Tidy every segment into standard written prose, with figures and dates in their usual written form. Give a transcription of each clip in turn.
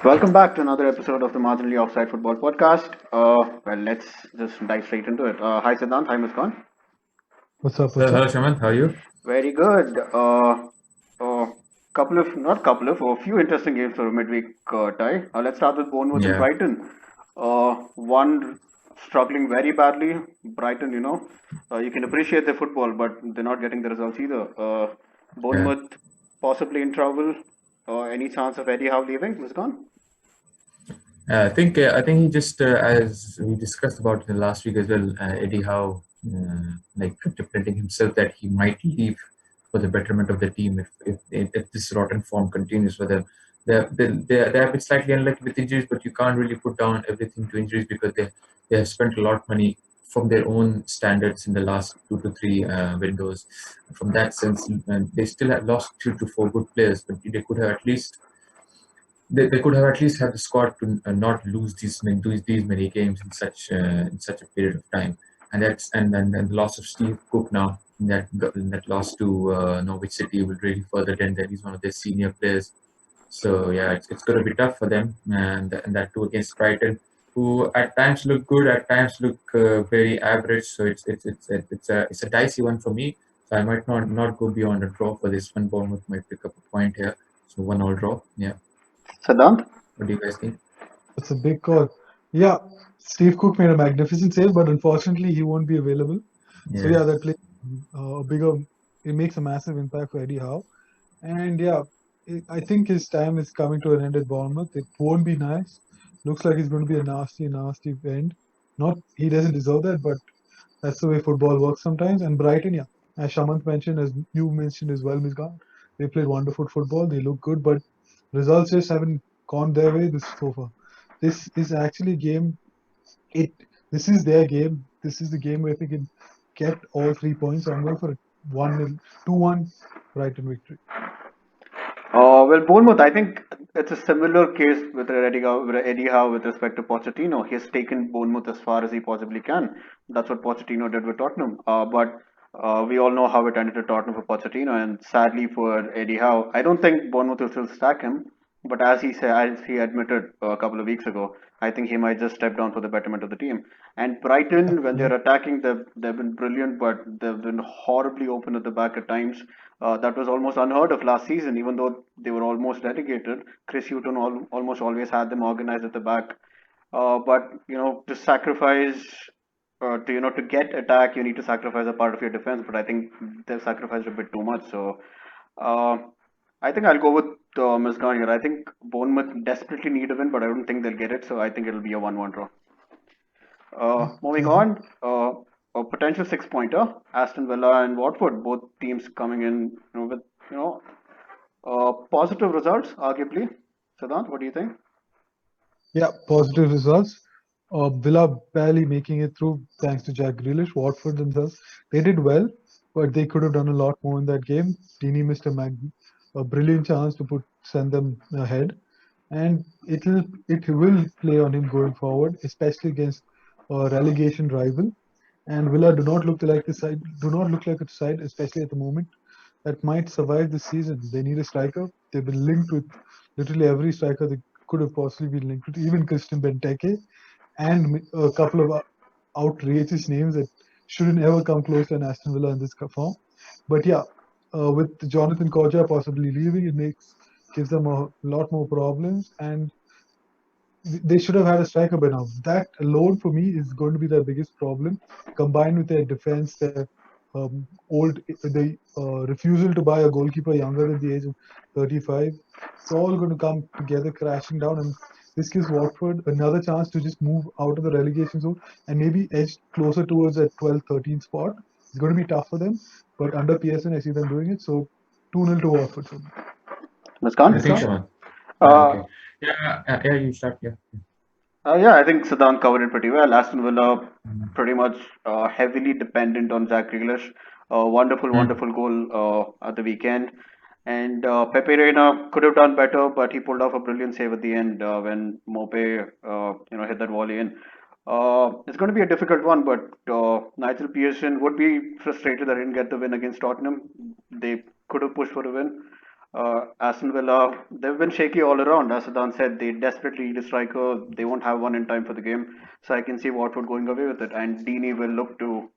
Welcome back to another episode of the Marginally Offside Football Podcast. Let's just dive straight into it. Hi, Siddhant. Hi, Muskan. What's up? So, What's hello, up? Shaman. How are you? Very good. A few interesting games for a midweek tie. Let's start with Bournemouth and Yeah, Brighton. One struggling very badly. Brighton, you can appreciate their football, but they're not getting the results either. yeah. Bournemouth possibly in trouble. Any chance of Eddie Howe leaving, Muskan? I think he just as we discussed about in the last week as well. Eddie Howe, like contemplating himself that he might leave for the betterment of the team if this rotten form continues for them. They have been slightly unlucky with injuries, but you can't really put down everything to injuries because they have spent a lot of money from their own standards in the last 2 to 3 windows. From that sense, they still have lost 3 to 4 good players, but they could have at least had the squad to not lose these many games in such a period of time. And the loss of Steve Cook now in that loss to Norwich City will really further dent them. He's one of their senior players. So yeah, it's going to be tough for them, and that too against Brighton, who at times look good, at times look very average. So it's a dicey one for me. So I might not go beyond a draw for this one. Bournemouth might pick up a point here. So 1-1 draw. Yeah. Siddhant? What do you guys think? It's a big call. Yeah, Steve Cook made a magnificent save, but unfortunately he won't be available. So Yeah. yeah, that plays a bigger. It makes a massive impact for Eddie Howe. And yeah, I think his time is coming to an end at Bournemouth. It won't be nice. Looks like it's going to be a nasty, nasty end. Not he doesn't deserve that, but that's the way football works sometimes. And Brighton, yeah, as Shamant mentioned, as you mentioned as well, Misgan, they played wonderful football. They look good, but results just haven't gone their way this so far. This is actually a game. It this is their game. This is the game where they can get all 3 points. So I'm going for a 1-0, 2-1 Brighton victory. Bournemouth, I think it's a similar case with Eddie Howe with respect to Pochettino. He has taken Bournemouth as far as he possibly can. That's what Pochettino did with Tottenham. But we all know how it ended to Tottenham for Pochettino, and sadly for Eddie Howe, I don't think Bournemouth will still stack him. But as he admitted a couple of weeks ago, I think he might just step down for the betterment of the team. And Brighton, when they're Absolutely. attacking, they've been brilliant, but they've been horribly open at the back at times. That was almost unheard of last season, even though they were almost relegated. Chris Hughton almost always had them organized at the back. But to sacrifice, to get attack, you need to sacrifice a part of your defense. But I think they've sacrificed a bit too much. So uh, I think I'll go with Ms. Khan here. I think Bournemouth desperately need a win, but I don't think they'll get it. So I think it'll be a 1-1 draw. Moving Uh-huh. on, a potential six-pointer, Aston Villa and Watford, both teams coming in with you know positive results, arguably. Siddhant, what do you think? Yeah, positive results. Villa barely making it through thanks to Jack Grealish. Watford themselves, they did well, but they could have done a lot more in that game. Dini missed a brilliant chance to send them ahead, and it will play on him going forward, especially against a relegation rival. And Villa do not look like a side, especially at the moment, that might survive this season. They need a striker. They've been linked with literally every striker they could have possibly been linked with, even Christian Benteke, and a couple of outrageous names that shouldn't ever come close to an Aston Villa in this form. But yeah, with Jonathan Koja possibly leaving, gives them a lot more problems, and they should have had a striker by now. That alone for me is going to be their biggest problem, combined with their defense, their the refusal to buy a goalkeeper younger than the age of 35. It's all going to come together, crashing down, and this gives Watford another chance to just move out of the relegation zone and maybe edge closer towards that 12, 13 spot. It's going to be tough for them, but under PSN, I see them doing it. So 2-0 to Watford for me. Ms. I Khan? think Muskan? Shaman. Uh, Okay. Yeah, you start. Yeah. yeah, I think Siddhant covered it pretty well. Aston Villa Mm. pretty much heavily dependent on Jack Grealish. Wonderful, Mm. wonderful goal at the weekend. And Pepe Reina could have done better, but he pulled off a brilliant save at the end when Mope, hit that volley in. It's going to be a difficult one, but Nigel Pearson would be frustrated that he didn't get the win against Tottenham. They could have pushed for a win. Aston Villa, they've been shaky all around. As Siddhant said, they desperately need a striker. They won't have one in time for the game. So I can see Watford going away with it. And Deeney will look to,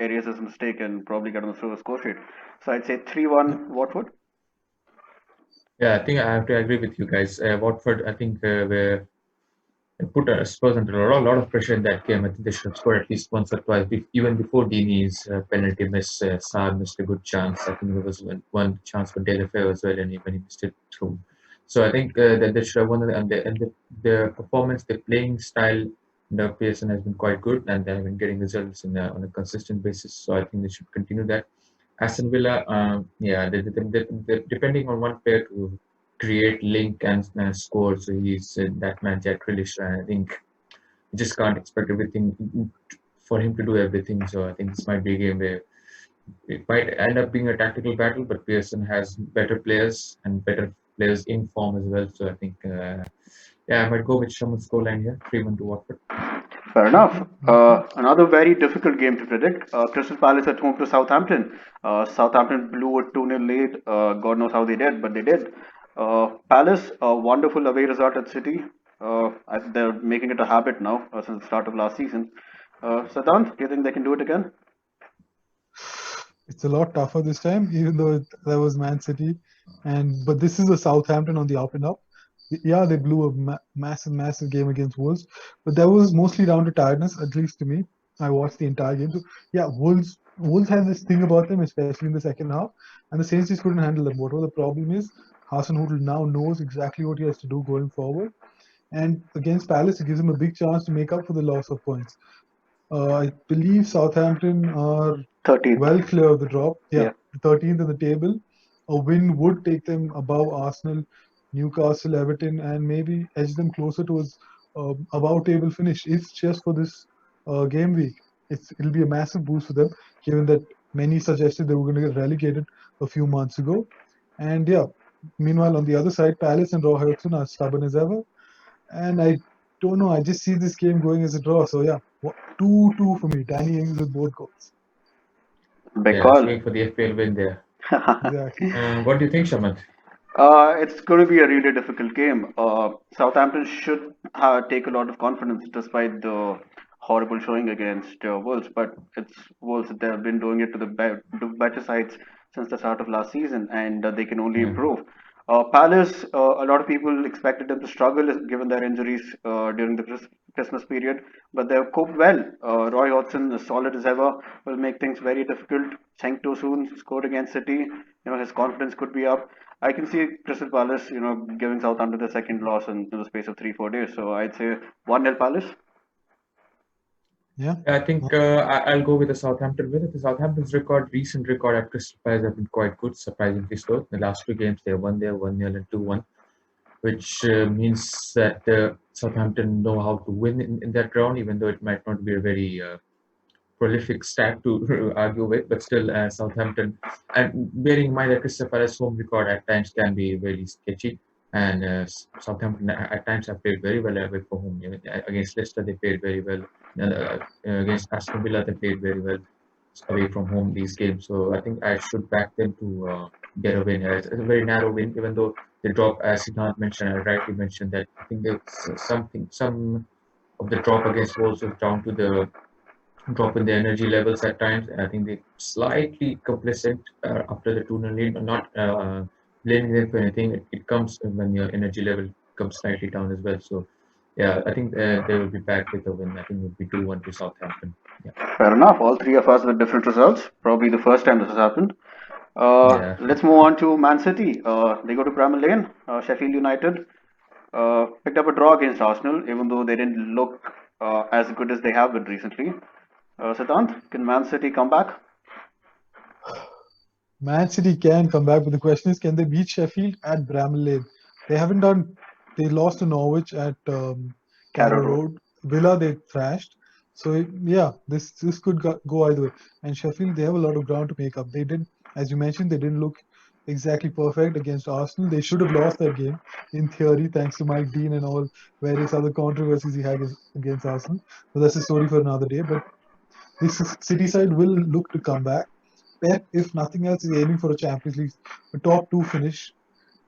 erase his mistake and probably get on the silver score sheet. So I'd say Yep. 3-1 Watford. Yeah, I think I have to agree with you guys. Watford, I think were put Spurs under a lot of pressure in that game. I think they should have scored at least once or twice. Even before Dini's penalty miss, Saar missed a good chance. I think there was one chance for Delafeu as well, and when he missed it through. So I think that they should have won. The performance, the playing style, the Pearson has been quite good, and they have been getting results on a consistent basis. So I think they should continue that. Aston Villa, yeah, depending on one player to create link and score. So he's that man, Jack Grealish. I think you just can't expect everything for him to do everything. So I think this might be a game where it might end up being a tactical battle, but Pearson has better players and better players in form as well. So I think, yeah, I might go with Shaman's scoreline here, 3-1 to Watford. Fair enough. Okay. Another very difficult game to predict. Crystal Palace at home to Southampton. Southampton blew a 2-0 lead. God knows how they did, but they did. Palace, a wonderful away result at City. They're making it a habit now since the start of last season. Siddhant, do you think they can do it again? It's a lot tougher this time, even though that was Man City, but this is a Southampton on the up and up. Yeah, they blew a massive game against Wolves, but that was mostly down to tiredness, at least to me. I watched the entire game. So yeah, Wolves have this thing about them, especially in the second half, and the Saints just couldn't handle them. Whatever the problem is, Hasenhüttl now knows exactly what he has to do going forward, and against Palace, it gives him a big chance to make up for the loss of points. I believe Southampton are 13th. well clear of the drop. Yeah, Yeah. 13th in the table. A win would take them above Arsenal, Newcastle, Everton, and maybe edge them closer towards above table finish. It's just for this game week. It'll be a massive boost for them, given that many suggested they were going to get relegated a few months ago. And yeah, meanwhile on the other side, Palace and Roehampton are stubborn as ever. And I don't know. I just see this game going as a draw. So yeah, 2-2 for me. Danny Ings with both goals. Big Yeah, call. swing for the FPL win there. Exactly. What do you think, Shaman? It's going to be a really difficult game. Southampton should take a lot of confidence despite the horrible showing against Wolves, but it's Wolves. They've been doing it to the better sides since the start of last season, and they can only Yeah. improve. Palace, a lot of people expected them to struggle given their injuries during the Christmas period, but they've coped well. Roy Hodgson, as solid as ever, will make things very difficult. Cenk Tosun scored against City. His confidence could be up. I can see Crystal Palace, giving Southampton the second loss in the space of 3-4 days. So I'd say 1-0 Palace. Yeah. I think I'll go with the Southampton win. The Southampton's recent record at Crystal Palace have been quite good, surprisingly so. The last two games they won there 1-0 and 2-1, which means that Southampton know how to win in that round, even though it might not be a very prolific stat to argue with, but still Southampton, and bearing in mind that Crystal Palace home record at times can be really sketchy, and Southampton at times have played very well away from home. Against Leicester they played very well, and against Aston Villa they played very well away from home these games. So I think I should back them to get a win. It's a very narrow win, even though they drop, as Siddhant mentioned, I rightly mentioned that I think there's some of the drop against Wolves was down to the drop in the energy levels at times. I think they slightly complacent after the 2-0 lead, but not blaming them for anything. It comes when your energy level comes slightly down as well. So, yeah, I think they will be back with a win. I think it will be 2-1 to Southampton. Yeah. Fair enough. All three of us with different results. Probably the first time this has happened. Yeah. Let's move on to Man City. They go to Bramall Lane. Sheffield United picked up a draw against Arsenal, even though they didn't look as good as they have been recently. Siddhant, can Man City come back? Man City can come back, but the question is, can they beat Sheffield at Bramall Lane? They haven't done. They lost to Norwich at Carrow Carrow Road. Road. Villa they thrashed. So yeah, this could go either way. And Sheffield, they have a lot of ground to make up. They didn't, as you mentioned, they didn't look exactly perfect against Arsenal. They should have lost that game in theory, thanks to Mike Dean and all various other controversies he had against Arsenal. But that's a story for another day. But this City side will look to come back. Pep, if nothing else, is aiming for a Champions League, a top two finish,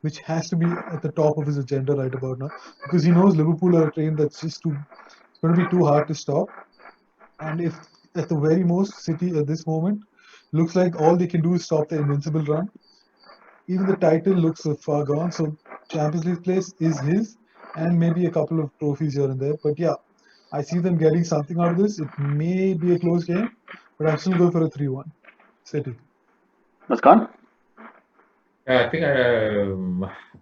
which has to be at the top of his agenda right about now, because he knows Liverpool are a train that's just too, it's going to be too hard to stop. And if at the very most, City at this moment looks like all they can do is stop the invincible run, even the title looks far gone. So Champions League place is his, and maybe a couple of trophies here and there. But yeah, I see them getting something out of this. It may be a close game, but I'm still going for a 3-1 City. Muskan? I think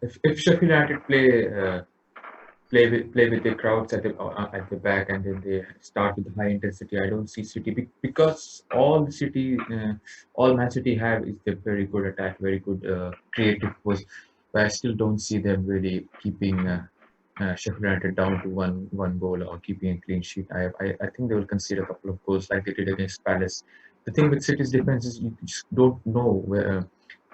if Sheffield United play with the crowds at the back, and then they start with high intensity, I don't see City because all Man City have is the very good attack, very good creative force, but I still don't see them really keeping Sheffield United down to one goal or keeping a clean sheet. I think they will concede a couple of goals like they did against Palace. The thing with City's defense is you just don't know where.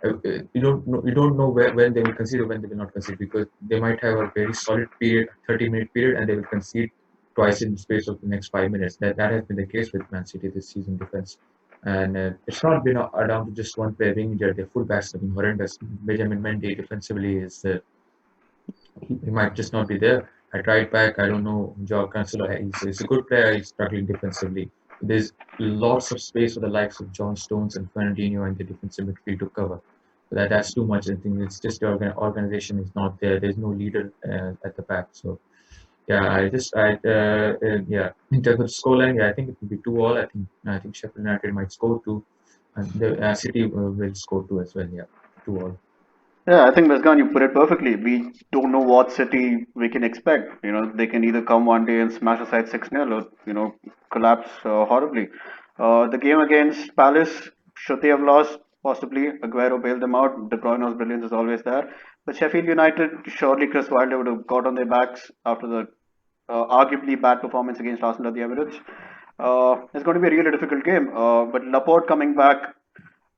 You don't know when they will concede or when they will not concede, because they might have a very solid period, 30-minute period, and they will concede twice in the space of the next 5 minutes. That has been the case with Man City this season defense, and it's not been down to just one player being injured. Their fullbacks have been horrendous. Benjamin Mendy defensively is he might just not be there. At right back, I don't know. Joao Cancelo, he's a good player. He's struggling defensively. There's lots of space for the likes of John Stones and Fernandinho and the defensive midfield to cover. But that's too much. I think it's just the organization is not there. There's no leader at the back. So yeah, yeah. In terms of scoreline, yeah, I think it will be 2-2. I think Sheffield United might score two, and the City will score two as well. Yeah, 2-2. Yeah, I think Muskan, you put it perfectly. We don't know what City we can expect. They can either come one day and smash aside 6-0 or, collapse horribly. The game against Palace, should they have lost? Possibly. Aguero bailed them out. De Bruyne's brilliance is always there. But Sheffield United, surely Chris Wilder would have got on their backs after the arguably bad performance against Arsenal at the Emirates. It's going to be a really difficult game. But Laporte coming back,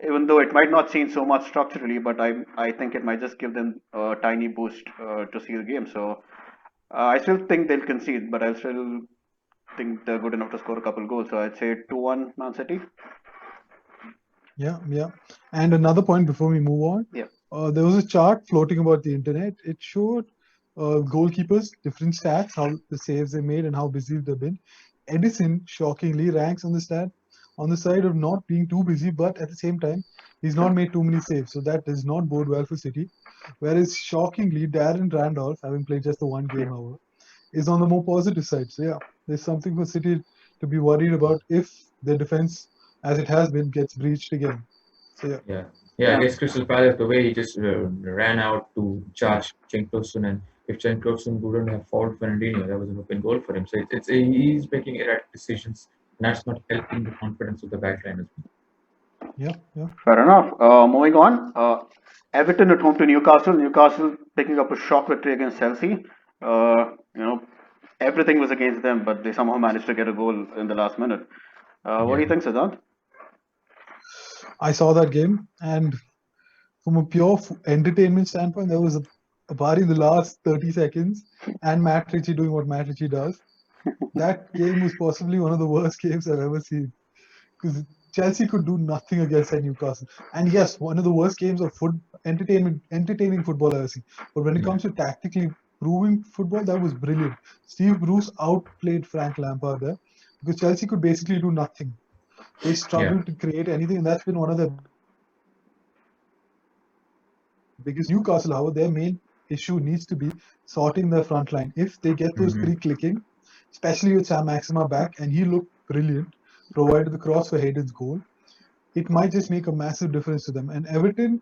even though it might not seem so much structurally, but I think it might just give them a tiny boost to see the game. So I still think they'll concede, but I still think they're good enough to score a couple goals. So I'd say 2-1 Man City. Yeah, yeah. And another point before we move on, Yeah. there was a chart floating about the internet. It showed goalkeepers, different stats, how the saves they made and how busy they've been. Edison shockingly ranks on the side of not being too busy, but at the same time, he's not made too many saves, so that does not bode well for City. Whereas shockingly, Darren Randolph, having played just the one game, however, is on the more positive side. So yeah, there's something for City to be worried about if their defense, as it has been, gets breached again. So yeah. Yeah. Against Crystal Palace, the way he just ran out to charge Cenk Tosun, and if Cenk Tosun wouldn't have fouled Fernandinho, that was an open goal for him. So he's making erratic decisions, and that's not helping the confidence of the backline as well. Yeah. Fair enough. Moving on. Everton at home to Newcastle. Newcastle picking up a shock victory against Chelsea. Everything was against them, but they somehow managed to get a goal in the last minute. What do you think, Siddhant? I saw that game, and from a pure entertainment standpoint, there was a bar in the last 30 seconds, and Matt Ritchie doing what Matt Ritchie does. That game was possibly one of the worst games I've ever seen, because Chelsea could do nothing against that Newcastle. And yes, one of the worst games of entertaining football I've ever seen. But when it comes to tactically proving football, that was brilliant. Steve Bruce outplayed Frank Lampard there, because Chelsea could basically do nothing. They struggled to create anything, and that's been one of their biggest. Newcastle, however, their main issue needs to be sorting their front line. If they get those three clicking, especially with Sam Maxima back, and he looked brilliant, provided the cross for Hayden's goal, it might just make a massive difference to them. And Everton,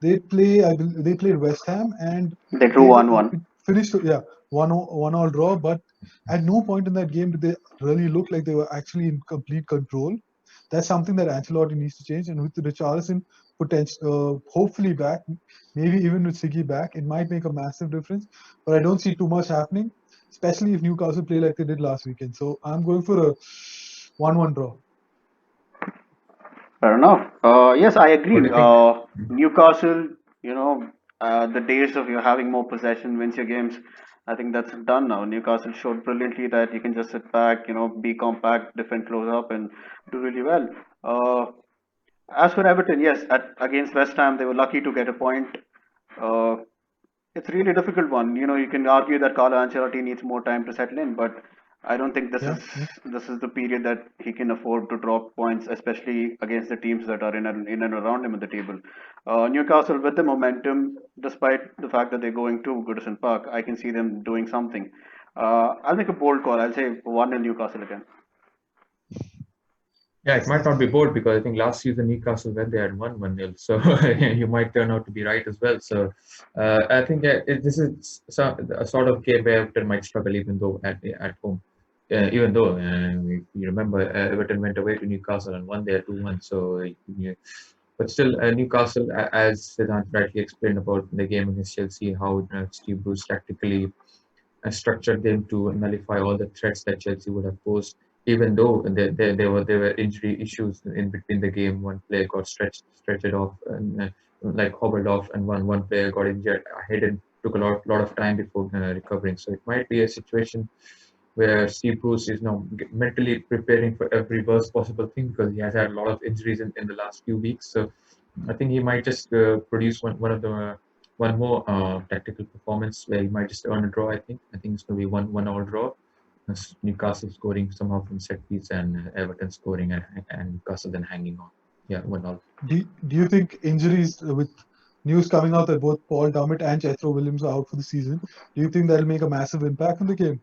they played West Ham, and They drew 1-1. Finished, yeah, 1-1 draw. But at no point in that game did they really look like they were actually in complete control. That's something that Ancelotti needs to change. And with Richarlison hopefully back, maybe even with Siggy back, it might make a massive difference. But I don't see too much happening, especially if Newcastle play like they did last weekend. So I'm going for a 1-1 draw. Fair enough. Yes, I agree. What do you think? Newcastle, the days of you having more possession wins your games. I think that's done now. Newcastle showed brilliantly that you can just sit back, be compact, defend close up, and do really well. As for Everton, yes, against West Ham, they were lucky to get a point. Uh, it's really a difficult one. You know, you can argue that Carlo Ancelotti needs more time to settle in, but I don't think Yeah, yeah. this is the period that he can afford to drop points, especially against the teams that are in and around him at the table. Newcastle, with the momentum, despite the fact that they're going to Goodison Park, I can see them doing something. I'll make a bold call. I'll say 1-0 Newcastle again. Yeah, it That's might nice. not be bold because I think last season Newcastle when they had won 1-0, so you might turn out to be right as well. So I think this is a sort of game where Everton might struggle even though at home. Even though you remember Everton went away to Newcastle and won there 2-1. So yeah, but still Newcastle, as Siddhant rightly explained about the game against Chelsea, how Steve Bruce tactically structured them to nullify all the threats that Chelsea would have posed. Even though there were injury issues in between the game, one player got stretched off and like hobbled off, and one player got injured. Hayden took a lot of time before recovering. So it might be a situation where Steve Bruce is now mentally preparing for every worst possible thing because he has had a lot of injuries in the last few weeks. So I think he might just produce one more tactical performance where he might just earn a draw. I think it's going to be one all draw. Newcastle scoring somehow from set piece and Everton scoring and Newcastle then hanging on. Yeah, 1-all. Do you think injuries with news coming out that both Paul Dummett and Jethro Williams are out for the season, do you think that'll make a massive impact on the game?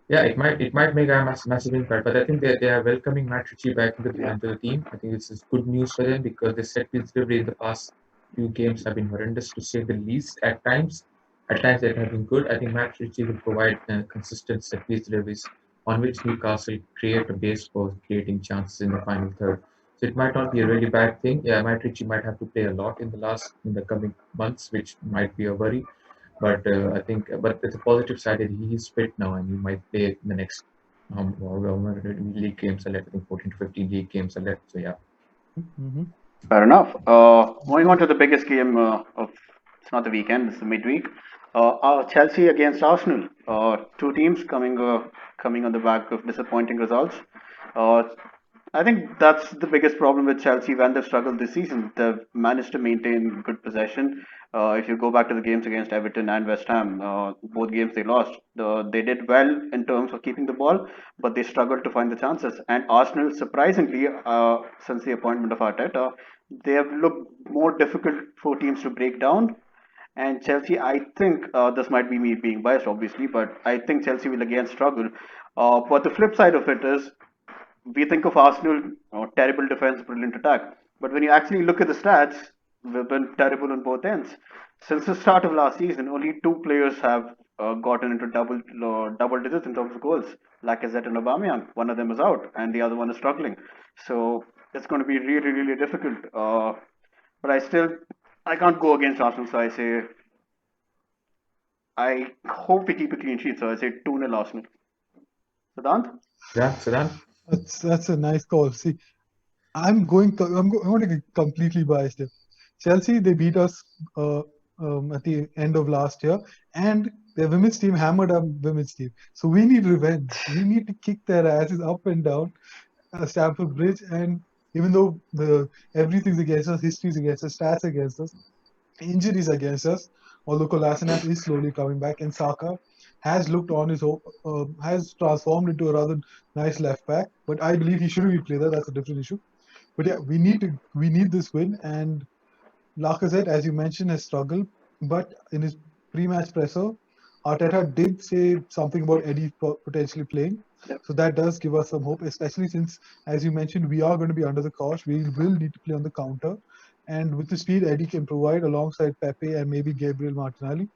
Yeah, it might make a massive impact, but I think they are welcoming Matt Ritchie back Yeah. into the team. I think this is good news for them because the set piece delivery in the past few games have been horrendous to say the least. At times they have been good. I think Matt Ritchie will provide consistent set piece deliveries on which Newcastle create a base for creating chances in the final third. So it might not be a really bad thing. Yeah, Matt Ritchie might have to play a lot in the coming months, which might be a worry. But but there's a positive side that he is fit now and he might play the next however many league games are left. I think 14 to 15 league games are left. So yeah, Mm-hmm. Fair enough. Moving on to the biggest game of it's not the weekend, it's the midweek. Chelsea against Arsenal. Two teams coming on the back of disappointing results. Uh, I think that's the biggest problem with Chelsea when they've struggled this season. They've managed to maintain good possession. If you go back to the games against Everton and West Ham, both games they lost. They did well in terms of keeping the ball, but they struggled to find the chances. And Arsenal, surprisingly, since the appointment of Arteta, they have looked more difficult for teams to break down. And Chelsea, I think this might be me being biased, obviously, but I think Chelsea will again struggle. But the flip side of it is we think of Arsenal, terrible defense, brilliant attack. But when you actually look at the stats, we've been terrible on both ends. Since the start of last season, only two players have gotten into double digits in terms of goals. Lacazette and Aubameyang. One of them is out, and the other one is struggling. So it's going to be really, really difficult. But I can't go against Arsenal. So I say, I hope we keep a clean sheet. So I say 2-0 Arsenal. Siddhant? yeah. So then That's a nice call. See, I'm going to get completely biased here. Chelsea, they beat us at the end of last year, and their women's team hammered our women's team. So we need revenge. We need to kick their asses up and down Stamford Bridge. And even though the everything's against us, history's against us, stats against us, injuries against us, although Kolasinac is slowly coming back, and Saka has looked on his has transformed into a rather nice left back. But I believe he shouldn't be played there. That's a different issue. But yeah, we need this win. And Lacazette, as you mentioned, has struggled. But in his pre-match presser, Arteta did say something about Eddie potentially playing. So that does give us some hope, especially since, as you mentioned, we are going to be under the cosh. We will need to play on the counter. And with the speed Eddie can provide alongside Pepe and maybe Gabriel Martinelli,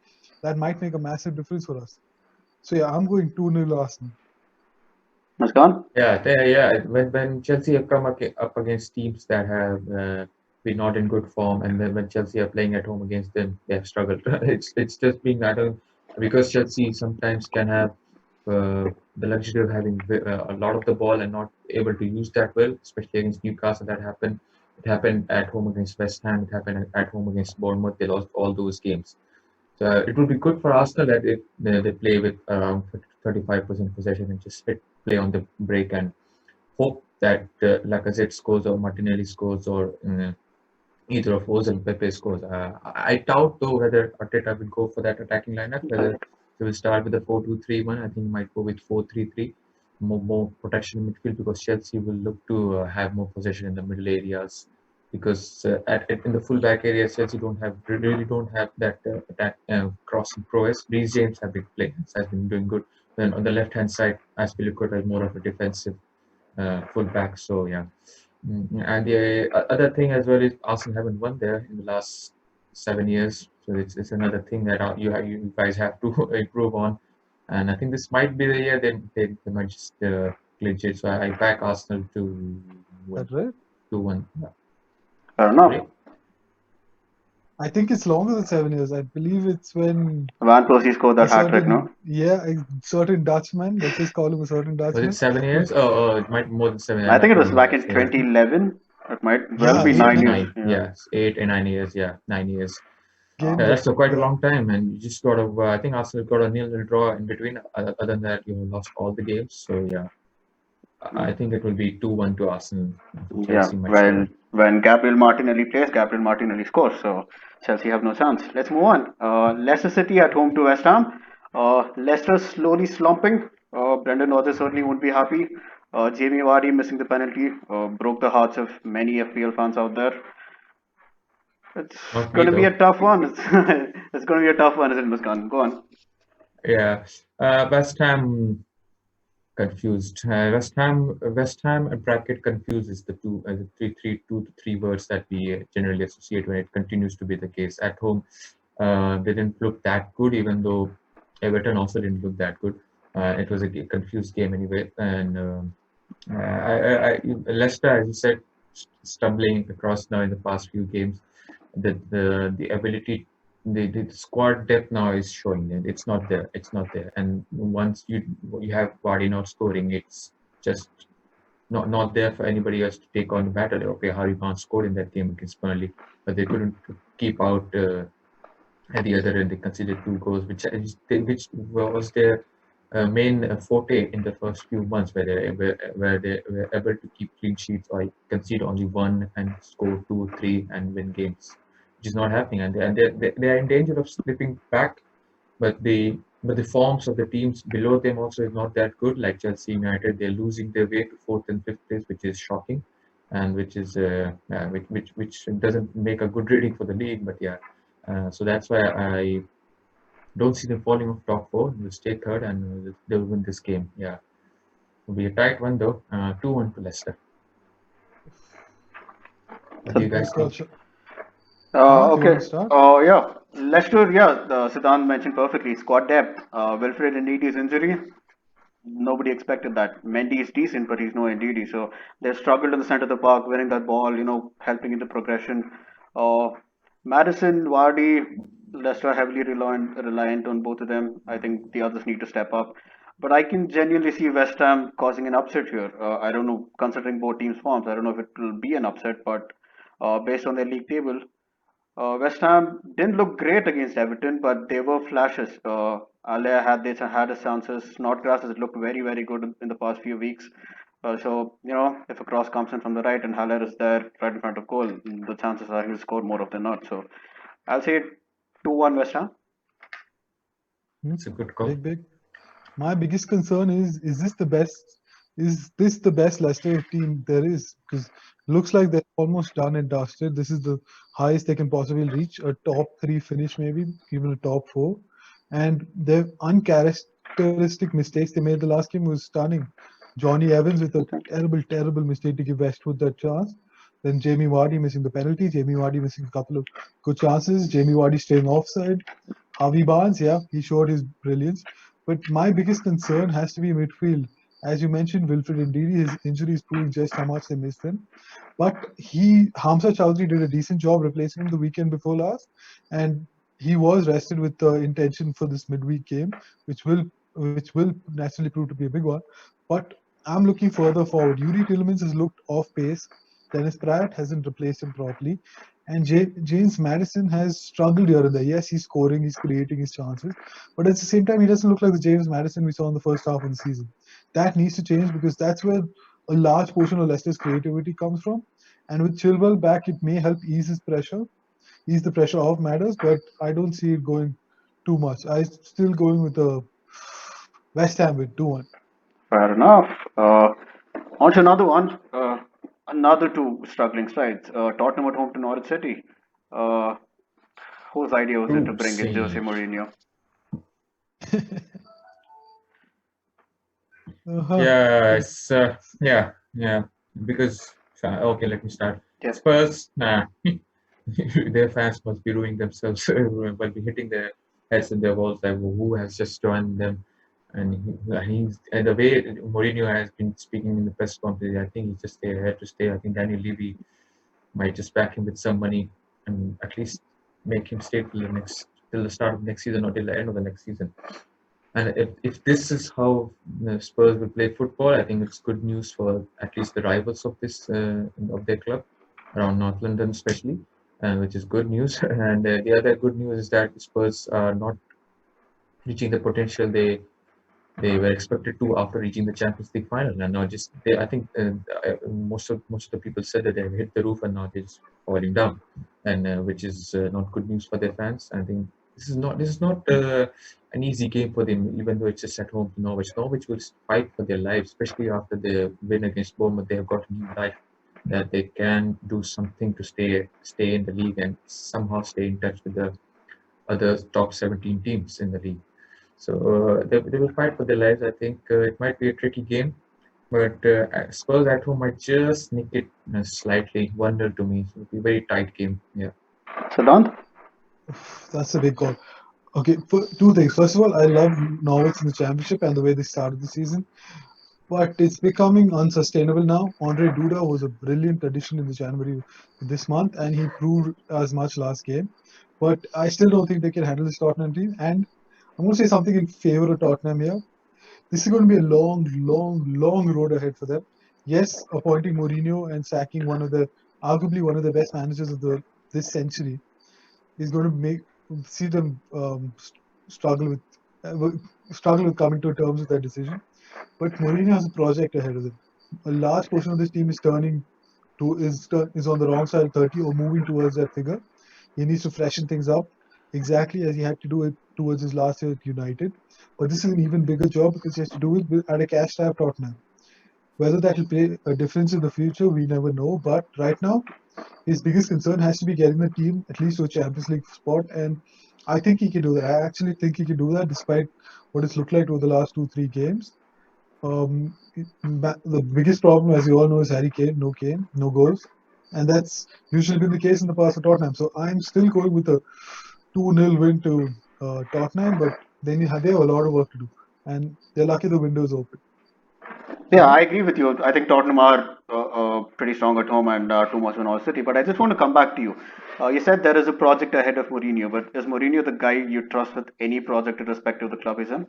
that might make a massive difference for us. So yeah, I'm going 2-0 Arsenal. Muskan? yeah. When Chelsea have come up against teams that have been not in good form, and then when Chelsea are playing at home against them, they have struggled. It's just being I don't because Chelsea sometimes can have the luxury of having a lot of the ball and not able to use that well, especially against Newcastle. That happened. It happened at home against West Ham. It happened at home against Bournemouth. They lost all those games. So it would be good for Arsenal that if they play with around 35% possession and just play on the break and hope that Lacazette scores or Martinelli scores or either of Ozil Pepe scores. I doubt though whether Arteta will go for that attacking lineup. Whether he will start with a 4-2-3-1. I think he might go with 4-3-3. More protection in midfield because Chelsea will look to have more possession in the middle areas because in the full back areas Chelsea really don't have that attack crossing prowess. Reece James has been doing good. Then on the left hand side, Aspilicueta is more of a defensive full back. So yeah. And the other thing as well is Arsenal haven't won there in the last 7 years, so it's another thing that you guys have to improve on. And I think this might be the year they might just clinch it. So I back Arsenal to win That right? 2-1. I don't know. I think it's longer than 7 years. I believe it's when Van Persie scored a that hat trick, no? certain Dutchman, let's just call him a certain Was Dutchman. it 7 years? Oh, it might be more than 7. I think it might was be back more, in yeah. 2011. It might well Yeah, be 9 years. 9, yes, 8 and 9 years, yeah, 9 years. Game Yeah, that's quite a yeah. long time, and you just got a. I think Arsenal got a 0-0 draw in between. Other than that, you lost all the games. So yeah, I think it will be 2-1 to Arsenal. Yeah, Chelsea might well, score. when Gabriel Martinelli plays, Gabriel Martinelli scores. So Chelsea have no chance. Let's move on. Leicester City at home to West Ham. Leicester slowly slumping. Brendan Rodgers certainly won't be happy. Jamie Vardy missing the penalty broke the hearts of many FPL fans out there. It's Not me going to be though. a tough one. It's going to be a tough one, isn't it, Muskan? Go on. Yeah, West Ham confused. West Ham bracket confuses the two to three words that we generally associate when it continues to be the case. At home, they didn't look that good, even though Everton also didn't look that good. It was a confused game anyway, and Leicester, as you said, stumbling across now in the past few games. The ability, the squad depth now is showing it. It's not there. It's not there. And once you have Vardy not scoring, it's just not there for anybody else to take on the battle. Okay, Harry Barnes scored in that game against Burnley, but they couldn't keep out at the other end. They conceded 2 goals, which was their main forte in the first few months, where they were able to keep clean sheets or concede only one and score 2, 3 and win games, which is not happening, and they are in danger of slipping back. But the forms of the teams below them also is not that good. Like Chelsea United, they're losing their way to 4th and 5th place, which is shocking, and which doesn't make a good reading for the league. But yeah, so that's why I don't see them falling off top 4. They'll stay third and they'll win this game. Yeah, it'll be a tight one though. 2-1 to Leicester. What do you guys think? You Okay. want to start? Yeah. Leicester, yeah, Siddhant mentioned perfectly. Squad depth. Wilfred Ndidi's injury. Nobody expected that. Mendy is decent, but he's no Ndidi. So they struggled in the center of the park, winning that ball, helping in the progression. Uh, Madison, Vardy, Leicester heavily reliant on both of them. I think the others need to step up. But I can genuinely see West Ham causing an upset here. I don't know, considering both teams' forms, I don't know if it will be an upset, but based on their league table, West Ham didn't look great against Everton, but there were flashes. Alea had his chances. Snodgrass has looked very, very good in the past few weeks. So, if a cross comes in from the right and Haller is there right in front of goal, the chances are he'll score more often than not. So, I'll say 2-1 West Ham. It's a good call. Big. My biggest concern is this the best? Is this the best Leicester team there is? Because looks like they're almost done and dusted. This is the highest they can possibly reach, a top 3 finish, maybe even a top 4. And the uncharacteristic mistakes they made the last game was stunning. Johnny Evans with a terrible mistake to give Westwood that chance. Then Jamie Vardy missing the penalty. Jamie Vardy missing a couple of good chances. Jamie Vardy staying offside. Harvey Barnes, yeah, he showed his brilliance. But my biggest concern has to be midfield. As you mentioned, Wilfred Ndidi, his injury is proving just how much they missed him. But Hamza Chowdhury did a decent job replacing him the weekend before last, and he was rested with the intention for this midweek game, which will naturally prove to be a big one. But I'm looking further forward. Yuri Tillmans has looked off pace. Dennis Pratt hasn't replaced him properly. And James Madison has struggled here and there. Yes, he's scoring, he's creating his chances. But at the same time, he doesn't look like the James Madison we saw in the first half of the season. That needs to change because that's where a large portion of Leicester's creativity comes from. And with Chilwell back, it may help ease the pressure off matters, but I don't see it going too much. I'm still going with the West Ham with 2-1. Fair enough. On to another one. Another two struggling sides. Tottenham at home to Norwich City. Uh, whose idea was it to Ooh, bring in Jose see. Mourinho? Uh-huh. Yeah, it's yeah. Because okay, let me start. Yeah. Spurs, nah, their fans must be ruining themselves, but be hitting their heads in their walls like who has just joined them, and he's and the way Mourinho has been speaking in the press conference, I think he's just there to stay. I think Daniel Levy might just back him with some money and at least make him stay till the start of next season or till the end of the next season. And if this is how Spurs will play football, I think it's good news for at least the rivals of this of their club around North London, especially, which is good news. And the other good news is that Spurs are not reaching the potential they were expected to after reaching the Champions League final, and now just they. I think most of the people said that they've hit the roof and now they're just falling down, and which is not good news for their fans. I think this is not an easy game for them, even though it's just at home to Norwich. Norwich will fight for their lives, especially after the win against Bournemouth. They have got a new life that they can do something to stay in the league and somehow stay in touch with the other top 17 teams in the league. So they will fight for their lives. I think it might be a tricky game, but Spurs at home might just nick it slightly. 1-0 to me. So it'll be a very tight game. Yeah. Siddhant? That's a big call. Okay, two things. First of all, I love Norwich in the championship and the way they started the season, but it's becoming unsustainable now. Andre Duda was a brilliant addition in the January this month, and he proved as much last game. But I still don't think they can handle this Tottenham team. And I'm going to say something in favor of Tottenham here. This is going to be a long, long, long road ahead for them. Yes, appointing Mourinho and sacking arguably one of the best managers of this century is going to see them struggle with uh, struggle with coming to terms with that decision. But Mourinho has a project ahead of them. A large portion of this team is is on the wrong side of 30 or moving towards that figure. He needs to freshen things up exactly as he had to do it towards his last year at United. But this is an even bigger job because he has to do it at a cash-strapped Tottenham. Whether that will play a difference in the future, we never know. But right now, his biggest concern has to be getting the team at least to a Champions League spot, and I think he can do that. I actually think he can do that despite what it's looked like over the last 2-3 games. The biggest problem, as you all know, is Harry Kane, no goals, and that's usually been the case in the past for Tottenham. So I'm still going with a 2-0 win to Tottenham, but they have a lot of work to do, and they're lucky the window's open. Yeah, Siddhant? I agree with you. I think Tottenham are pretty strong at home and too much in all city. But I just want to come back to you. You said there is a project ahead of Mourinho, but is Mourinho the guy you trust with any project irrespective of the club is in?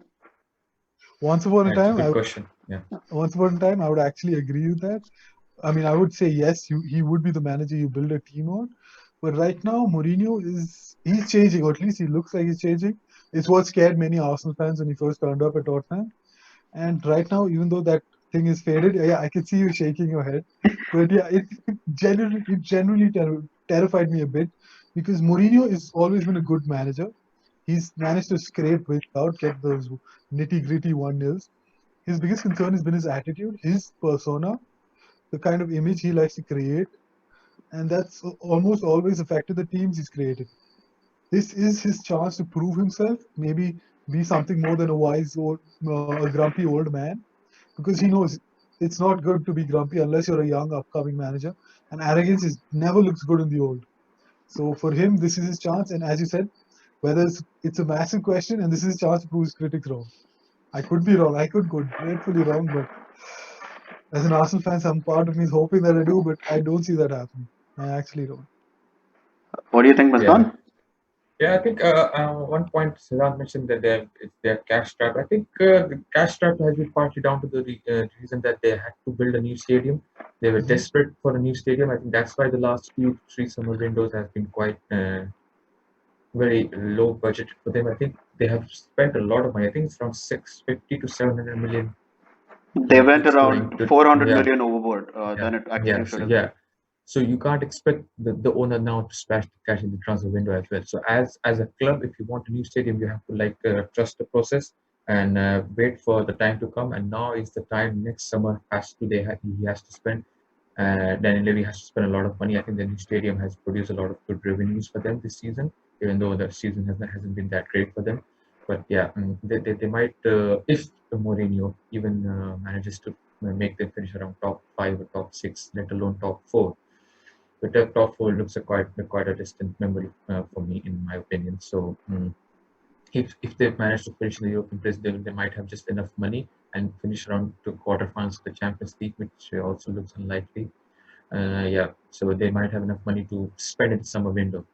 Once upon a That's a time, good question. Yeah. I would actually agree with that. I mean, I would say yes, he would be the manager you build a team on. But right now, Mourinho he's changing, or at least he looks like he's changing. It's what scared many Arsenal fans when he first turned up at Tottenham. And right now, even though that thing is faded, yeah, I can see you shaking your head. But yeah, it genuinely terrified me a bit because Mourinho has always been a good manager. He's managed to scrape wins out, get those nitty-gritty 1-0s. His biggest concern has been his attitude, his persona, the kind of image he likes to create, and that's almost always affected the teams he's created. This is his chance to prove himself, maybe be something more than a a grumpy old man, because he knows it's not good to be grumpy unless you're a young upcoming manager, and arrogance never looks good in the old. So for him, this is his chance, and as you said, whether it's a massive question, and this is his chance to prove his critics wrong. I could be wrong. I could go dreadfully wrong, but as an Arsenal fan, some part of me is hoping that I do, but I don't see that happening. I actually don't. What do you think, Yeah. Muskan? Yeah, I think one point Siddhant mentioned that they're cash strapped. I think the cash strapped has been partly down to the reason that they had to build a new stadium. They were Mhm. desperate for a new stadium. I think that's why the last three summer windows have been quite very low budget for them. I think they have spent a lot of money. I think it's from 650 to 700 million They went it's going around to 400 yeah million overboard yeah than it yeah actually so should have yeah. been. So you can't expect the owner now to splash the cash in the transfer window as well. So as a club, if you want a new stadium, you have to trust the process and wait for the time to come. And now is the time. Next summer he has to spend. Daniel Levy has to spend a lot of money. I think the new stadium has produced a lot of good revenues for them this season, even though the season hasn't been that great for them. But yeah, they might if Mourinho even manages to make them finish around top 5 or top 6, let alone top 4. The top 4 looks quite a distant memory for me, in my opinion. So if they manage to finish in the European place, they might have just enough money and finish around to quarterfinals of the Champions League, which also looks unlikely. Yeah, so they might have enough money to spend in the summer window.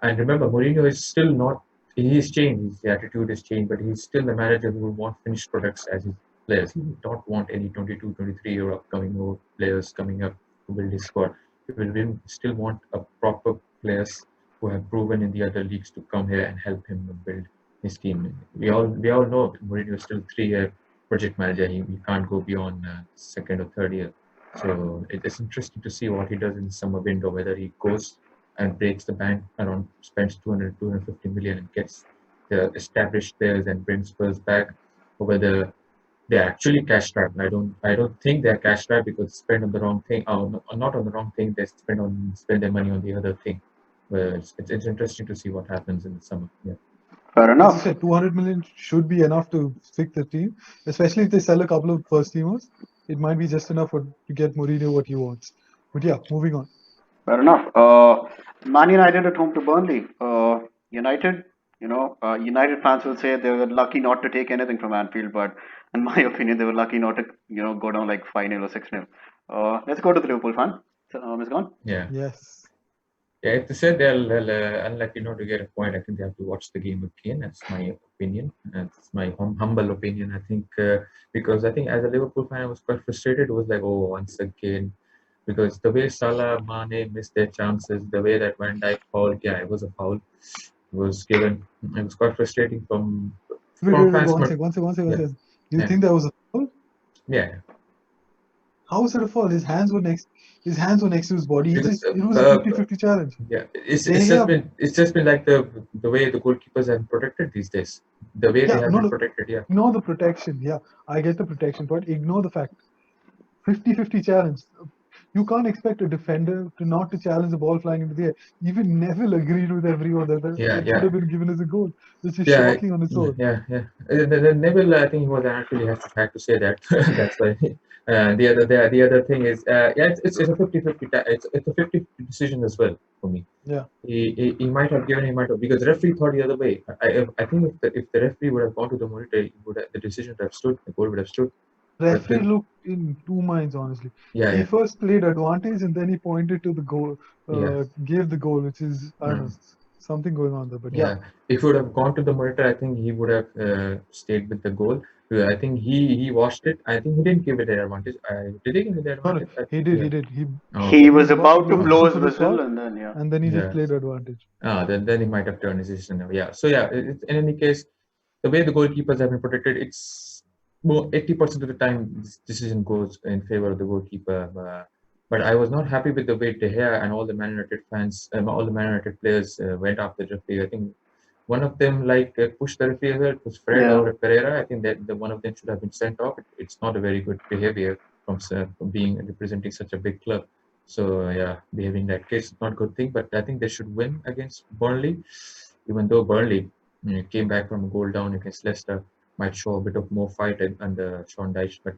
And remember, Mourinho is still not. He's changed. His attitude has changed, but he's still the manager who will want finished products as his players. He will not want any 22, 23-year upcoming players coming up to build his squad. He will still want a proper players who have proven in the other leagues to come here and help him build his team. We all know Mourinho is still 3-year project manager. He can't go beyond second or third year. So it's interesting to see what he does in the summer window, whether he goes and breaks the bank around, spends 250 million and gets the established players and brings Spurs back, or whether they're actually cash strapped. I don't think they're cash strapped because they spend on the wrong thing. Not on the wrong thing. They spend their money on the other thing. But it's interesting to see what happens in the summer. Yeah. Fair As you enough. said, 200 million should be enough to fix the team, especially if they sell a couple of first teamers. It might be just enough to get Mourinho what he wants. But yeah, moving on. Fair enough. Man United at home to Burnley. United, United fans will say they were lucky not to take anything from Anfield, but in my opinion, they were lucky not to, go down like 5-0 or 6-0. Let's go to the Liverpool fan. Ms. Gone. Yeah. Yes. Yeah, if they said they're unlucky not to get a point, I think they have to watch the game again. That's my opinion. That's my humble opinion. I think because I think as a Liverpool fan, I was quite frustrated. It was like, oh, once again, because the way Salah, Mane missed their chances, the way that Van Dijk fouled, yeah, it was a foul. It was given. It was quite frustrating from Wait, fans. one But second, one second, one second, one yeah, second. You yeah, think that was a foul? yeah. How was it a foul? His hands were next. His hands were next to his body. Because It was a 50-50 challenge. yeah, They have it's just been like the way the goalkeepers have been protected these days. The way they yeah have no been no protected. Yeah. ignore the protection. Yeah, I get the protection, but ignore the fact 50-50 challenge. You can't expect a defender not to challenge the ball flying into the air. Even Neville agreed with everyone Yeah, that should yeah, have been given as a goal, which is yeah, shocking on its yeah, own. yeah, yeah. Neville, I think he was actually has to had to say that. That's why. The other thing is, yeah, it's a 50-50. It's a 50 decision as well for me. Yeah, He might have given, he might have, because the referee thought the other way. I think if the referee would have gone to the monitor, the decision would have stood, the goal would have stood. But referee then, looked in two minds, honestly. yeah, He yeah, first played advantage and then he pointed to the goal, yeah. gave the goal, which is I don't know, Mm. something going on there. But yeah, Yeah, if he would have gone to the monitor, I think he would have stayed with the goal. I think he watched it. I think he didn't give it an advantage. Did he give it the no, no, advantage? he Yeah. did. Oh, He okay. He was was about to about to blow his blow whistle his for the whistle, shot, and then yeah. and then he just Yeah. played advantage. Then he might have turned his decision now. Yeah. So yeah, in any case, the way the goalkeepers have been protected, it's more 80% of the time this decision goes in favor of the goalkeeper. But I was not happy with the way De Gea and all the Man United fans, all the Man United players went after the referee. I think one of them pushed the referee as well. It was Fred Yeah. or Pereira. I think that the one of them should have been sent off. It's not a very good behavior from being representing such a big club. So yeah, behaving in that case is not a good thing. But I think they should win against Burnley, even though Burnley came back from a goal down against Leicester, might show a bit of more fight under Sean Dyche. But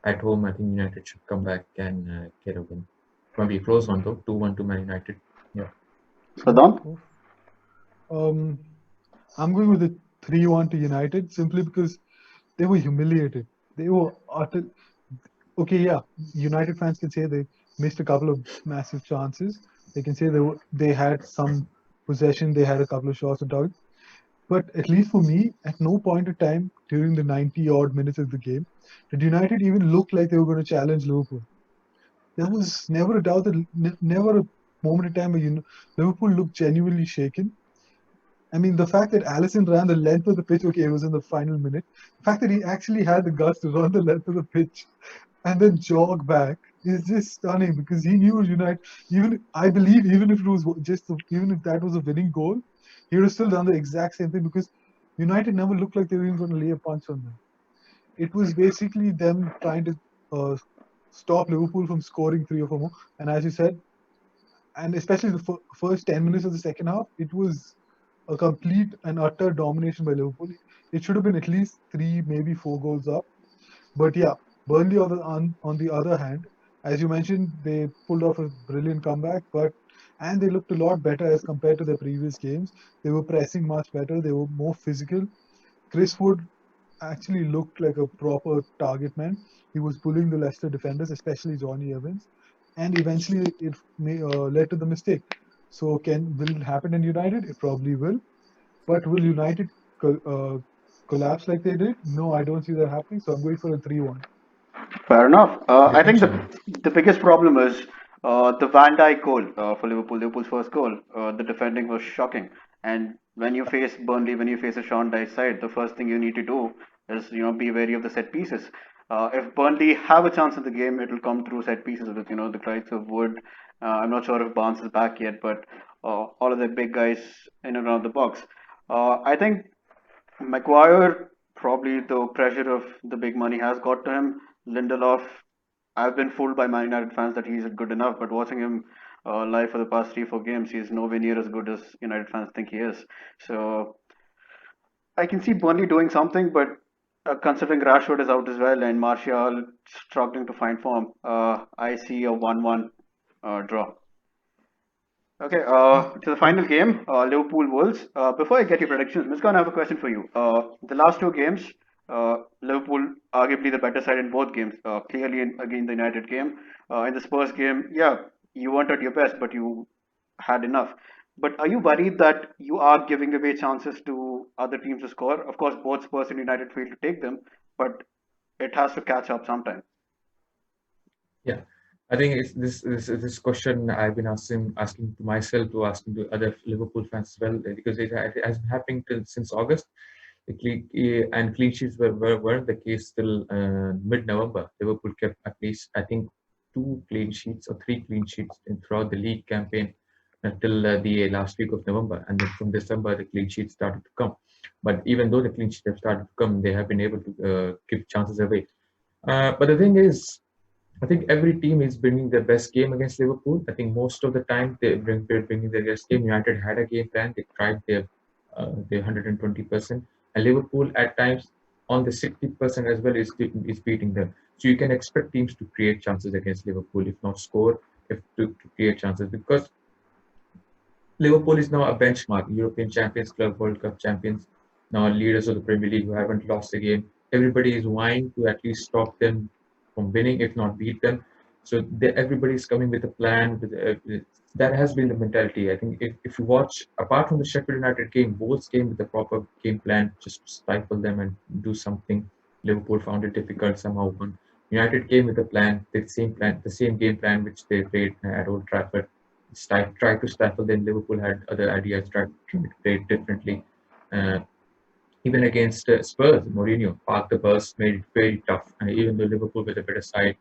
at home, I think United should come back and get a win. Maybe a close one though, 2-1 to Man United. Yeah. Saddam? Oof. I'm going with the 3-1 to United simply because they were humiliated. They were utter. Okay, yeah. United fans can say they missed a couple of massive chances. They can say they had some possession. They had a couple of shots on target. But at least for me, at no point of time during the 90 odd minutes of the game did United even look like they were going to challenge Liverpool. There was never a doubt that never a moment of time where Liverpool looked genuinely shaken. I mean, the fact that Allison ran the length of the pitch, okay, it was in the final minute. The fact that he actually had the guts to run the length of the pitch and then jog back is just stunning because he knew United. Even I believe, even if it was even if that was a winning goal, he would have still done the exact same thing because United never looked like they were even going to lay a punch on them. It was basically them trying to uh, stop Liverpool from scoring three or four more. And as you said, and especially the first 10 minutes of the second half, it was a complete and utter domination by Liverpool. It should have been at least three, maybe four goals up. But yeah, Burnley on the other hand, as you mentioned, they pulled off a brilliant comeback, and they looked a lot better as compared to their previous games. They were pressing much better. They were more physical. Chris Wood actually looked like a proper target man. He was bullying the Leicester defenders, especially Johnny Evans, and eventually it led to the mistake. So, will it happen in United? It probably will. But will United collapse like they did? No, I don't see that happening. So I'm going for a 3-1. Fair enough. I think Depends on. the biggest problem is the Van Dijk goal for Liverpool. Liverpool's first goal. The defending was shocking. And when you face Burnley, when you face a Sean Dyche side, the first thing you need to do is be wary of the set pieces. If Burnley have a chance in the game, it will come through set pieces with the likes of Wood. I'm not sure if Barnes is back yet, but all of the big guys in and around the box. I think Maguire, probably the pressure of the big money has got to him. Lindelof, I've been fooled by Man United fans that he's good enough, but watching him live for the past 3-4 games, he's nowhere near as good as United fans think he is. So I can see Burnley doing something, but considering Rashford is out as well and Martial struggling to find form, I see a 1-1 draw. Okay, to the final game, Liverpool Wolves. Before I get your predictions, Muskan, I have a question for you. The last two games, Liverpool arguably the better side in both games. Clearly, again the United game. In the Spurs game, yeah, you weren't at your best, but you had enough. But are you worried that you are giving away chances to other teams to score? Of course, both Spurs and United failed to take them, but it has to catch up sometime. Yeah, I think it's this question I've been asking to myself, to asking to other Liverpool fans as well, because it has been happening since August. And clean sheets weren't the case till mid-November. Liverpool kept at least, I think, two clean sheets or three clean sheets throughout the league campaign until the last week of November, and then from December the clean sheets started to come. But even though the clean sheets have started to come, they have been able to give chances away. But the thing is, I think every team is bringing their best game against Liverpool. I think most of the time they're bringing their best game. United had a game plan. They tried their 120%, and Liverpool at times on the 60% as well is beating them. So you can expect teams to create chances against Liverpool, if not score, if to create chances, because Liverpool is now a benchmark. European champions, Club World Cup champions, now leaders of the Premier League who haven't lost a game. Everybody is vying to at least stop them from winning, if not beat them. So everybody is coming with a plan. That has been the mentality. I think if you watch, apart from the Sheffield United game, both came with a proper game plan just to stifle them and do something. Liverpool found it difficult, somehow won. United came with a plan, the same game plan which they played at Old Trafford, tried to stifle them. Liverpool had other ideas, tried to play it differently. Uh, Even against Spurs, Mourinho parked the bus, made it very tough. Even though Liverpool were the better side,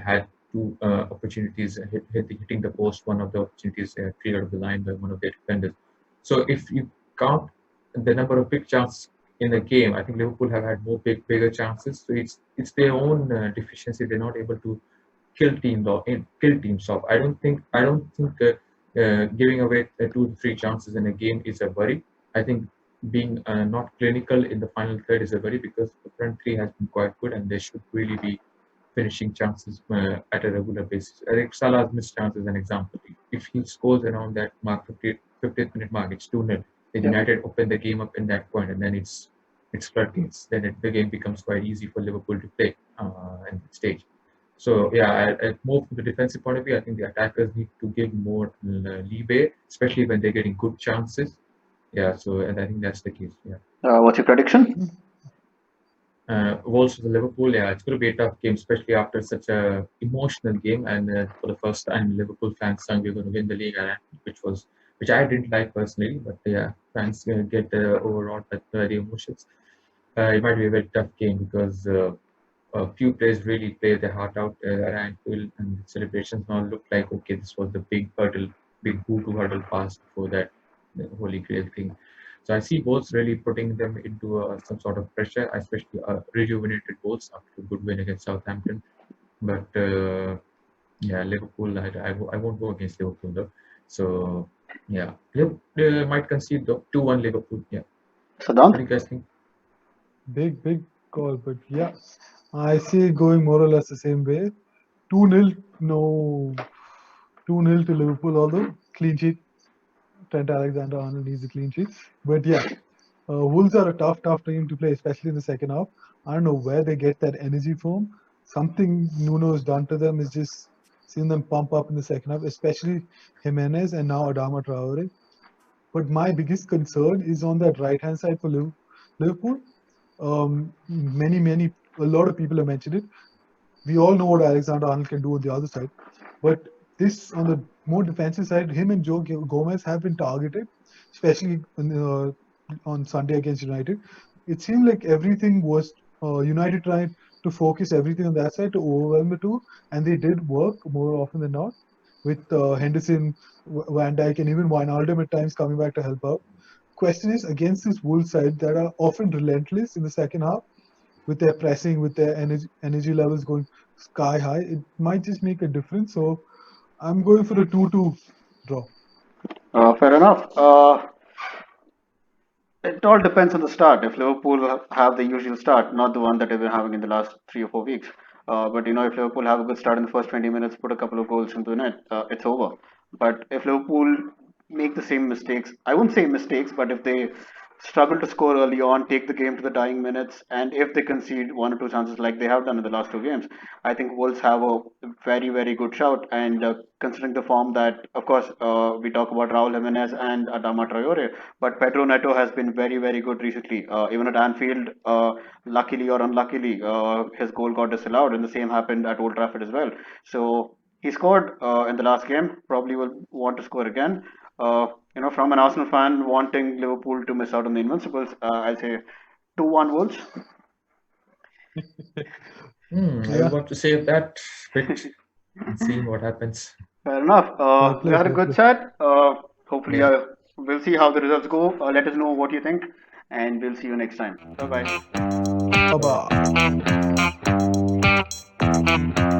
had two opportunities hitting the post. One of the opportunities cleared of the line by one of their defenders. So if you count the number of big chances in the game, I think Liverpool have had bigger chances. So it's their own deficiency. They're not able to kill teams off. I don't think giving away 2 to 3 chances in a game is a worry. I think being not clinical in the final third is a worry, because the front three has been quite good and they should really be finishing chances at a regular basis. I think Salah's missed chance is an example. If he scores around that mark, 50th minute mark, it's 2-0. Then United open the game up in that point, and then it's floodgates. Then the game becomes quite easy for Liverpool to play at that stage. So yeah, more from the defensive point of view, I think the attackers need to give more leeway, especially when they're getting good chances. Yeah, so and I think that's the case. Yeah. What's your prediction? Wolves for the Liverpool, yeah, it's going to be a tough game, especially after such a emotional game. And for the first time, Liverpool fans sang we're going to win the league, which was which I didn't like personally. But yeah, fans get overawed by the emotions. It might be a very tough game because a few players really play their heart out at Anfield, and the celebrations now look like okay, this was the big hurdle, big to hurdle pass before that the Holy Grail thing. So I see Wolves really putting them into some sort of pressure, especially rejuvenated Wolves after a good win against Southampton. But yeah, Liverpool, I won't go against Liverpool though. So yeah, Liverpool might concede though 2-1 Liverpool. Yeah, what do Saddam? you guys think? Big call, but yeah, I see it going more or less the same way. 2-0, no, 2-0 to Liverpool, although clean sheet. Trent Alexander-Arnold needs a clean sheet. But yeah, Wolves are a tough team to play, especially in the second half. I don't know where they get that energy from. Something Nuno has done to them is just seeing them pump up in the second half, especially Jimenez and now Adama Traore. But my biggest concern is on that right-hand side for Liverpool. A lot of people have mentioned it. We all know what Alexander-Arnold can do on the other side. But this, on the more defensive side, him and Joe Gomez have been targeted, especially on Sunday against United. It seemed like everything was United trying to focus everything on that side to overwhelm the two, and they did work more often than not, with Henderson, Van Dijk, and even Wijnaldum at times coming back to help out. Question is, against this Wolves side that are often relentless in the second half, with their pressing, with their energy levels going sky high, it might just make a difference. So I'm going for a 2-2 draw. Fair enough. It all depends on the start. If Liverpool have the usual start, not the one that they've been having in the last 3 or 4 weeks, but if Liverpool have a good start in the first 20 minutes, put a couple of goals into the net, it's over. But if Liverpool make the same mistakes, I wouldn't say mistakes, but if they struggle to score early on, take the game to the dying minutes, and if they concede 1 or 2 chances like they have done in the last 2 games, I think Wolves have a very good shout. And considering the form that, of course, we talk about Raul Jimenez and Adama Traore, but Pedro Neto has been very good recently. Even at Anfield, luckily or unluckily, his goal got disallowed, and the same happened at Old Trafford as well. So he scored in the last game. Probably will want to score again. From an Arsenal fan wanting Liverpool to miss out on the Invincibles, I'll say 2-1 Wolves. I Yeah, want to save that bit and see what happens. Fair enough. We had a fair good play. chat. Hopefully, Yeah. we'll see how the results go. Let us know what you think, and we'll see you next time. Bye bye. Bye bye.